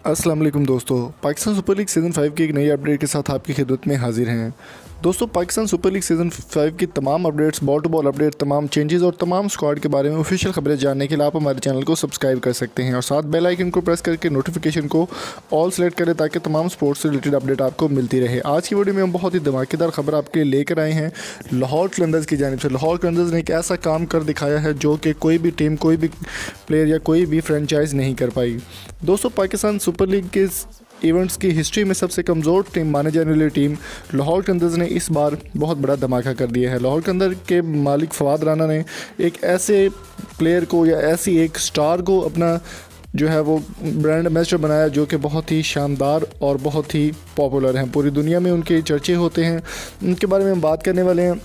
अस्सलाम वालेकुम दोस्तों, पाकिस्तान सुपर लीग सीज़न 5 की एक नई अपडेट के साथ आपकी खिदमत में हाजिर हैं। दोस्तों, पाकिस्तान सुपर लीग सीज़न 5 की तमाम updates, ball to ball update, तमाम चेंजेस और तमाम स्क्वाड के बारे में ऑफिशियल खबरें जानने के लिए आप हमारे चैनल को सब्सक्राइब कर सकते हैं और साथ बेल आइकन को प्रेस करके नोटिफिकेशन को ऑल सेलेक्ट करें ताकि तमाम स्पोर्ट्स से रिलेटेड अपडेट आपको मिलती रहे। आज की वीडियो में हम बहुत ही धमाकेदार खबर आपके लिए लेकर आए हैं लाहौर कलंदर्स की जानिब से। लाहौर कलंदर्स ने एक ऐसा काम कर दिखाया है जो कि कोई भी टीम, कोई भी प्लेयर या कोई भी फ्रेंचाइज नहीं कर पाई। दोस्तों, पाकिस्तान सुपर लीग के इवेंट्स की हिस्ट्री में सबसे कमज़ोर टीम माने जाने वाली टीम लाहौर कलंदर्स ने इस बार बहुत बड़ा धमाका कर दिया है। लाहौर कलंदर के मालिक फवाद राना ने एक ऐसे प्लेयर को या ऐसी एक स्टार को अपना जो है वो ब्रांड एम्बेसडर बनाया जो कि बहुत ही शानदार और बहुत ही पॉपुलर हैं। पूरी दुनिया में उनके चर्चे होते हैं, उनके बारे में हम बात करने वाले हैं।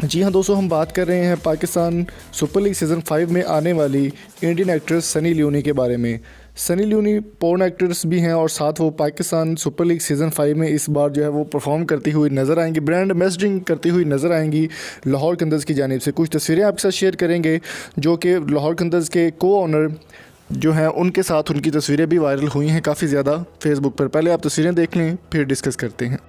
जी हाँ दोस्तों, हम बात कर रहे हैं पाकिस्तान सुपर लीग सीज़न 5 में आने वाली इंडियन एक्ट्रेस सनी लियोनी के बारे में। सनी लियोनी पोर्न एक्ट्रेस भी हैं और साथ वो पाकिस्तान सुपर लीग सीज़न 5 में इस बार जो है वो परफॉर्म करती हुई नज़र आएंगी, ब्रांड एम्बेसडरिंग करती हुई नज़र आएंगी लाहौर कलंदर्स की जानिब से। कुछ तस्वीरें आपके साथ शेयर करेंगे जो कि लाहौर कलंदर्स के को ऑनर जो हैं उनके साथ, उनकी तस्वीरें भी वायरल हुई हैं काफ़ी ज़्यादा फेसबुक पर। पहले आप तस्वीरें देख लें फिर डिस्कस करते हैं।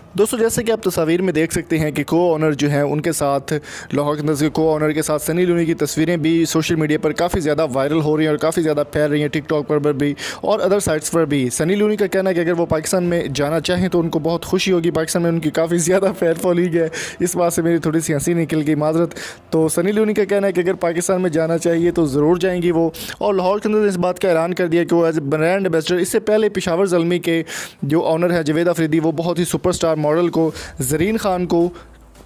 दोस्तों, जैसे कि आप तस्वीर में देख सकते हैं कि को ऑनर जो है उनके साथ, लाहौर कलंदर्स के को ऑनर के साथ सनी लियोनी की तस्वीरें भी सोशल मीडिया पर काफ़ी ज़्यादा वायरल हो रही हैं और काफ़ी ज़्यादा फैल रही हैं, टिकटॉक पर भी और अदर साइट्स पर भी। सनी लियोनी का कहना है कि अगर वो पाकिस्तान में जाना चाहें तो उनको बहुत खुशी होगी। पाकिस्तान में उनकी काफ़ी ज़्यादा फैन फॉलोइंग है, इस बात से मेरी थोड़ी सी हंसी निकल गई, माजरत। तो सनी लियोनी का कहना है कि अगर पाकिस्तान में जाना चाहिए तो ज़रूर जाएंगी वो। और लाहौर कलंदर्स ने इस बात का ऐलान कर दिया कि वो एज ब्रांड एम्बेसडर, इससे पहले पेशावर ज़ल्मी के जो ऑनर है जवेद अफरीदी, वो बहुत ही सुपरस्टार मॉडल को, ज़रीन खान को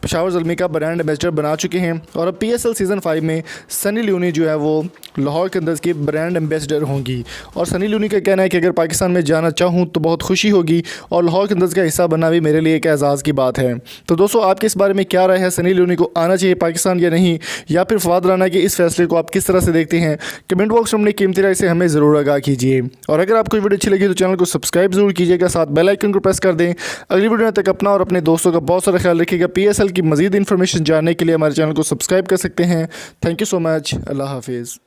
पेशावर ज़ल्मी का ब्रांड एम्बेसडर बना चुके हैं। और अब PSL सीज़न 5 में सनी लियोनी जो है वो लाहौर कलंदर्स की ब्रांड एम्बेसडर होंगी। और सनी लियोनी का कहना है कि अगर पाकिस्तान में जाना चाहूँ तो बहुत खुशी होगी और लाहौर कलंदर्स का हिस्सा बनना भी मेरे लिए एक एजाज़ की बात है। तो दोस्तों, आपके इस बारे में क्या राय है? सनी लियोनी को आना चाहिए पाकिस्तान या नहीं, या फिर फवाद राना के इस फैसले को आप किस तरह से देखते हैं? कमेंट बॉक्स में अपनी कीमती राय से हमें ज़रूर आगाह कीजिए। और अगर आपको वीडियो अच्छी लगी तो चैनल को सब्सक्राइब ज़रूर कीजिएगा, साथ बेल आइकन को प्रेस कर दें। अगली वीडियो तक अपना और अपने दोस्तों का बहुत सारा ख्याल रखिएगा। PSL की मज़ीद इन्फॉर्मेशन जानने के लिए हमारे चैनल को सब्सक्राइब कर सकते हैं। Thank you so much. अल्लाह हाफिज़।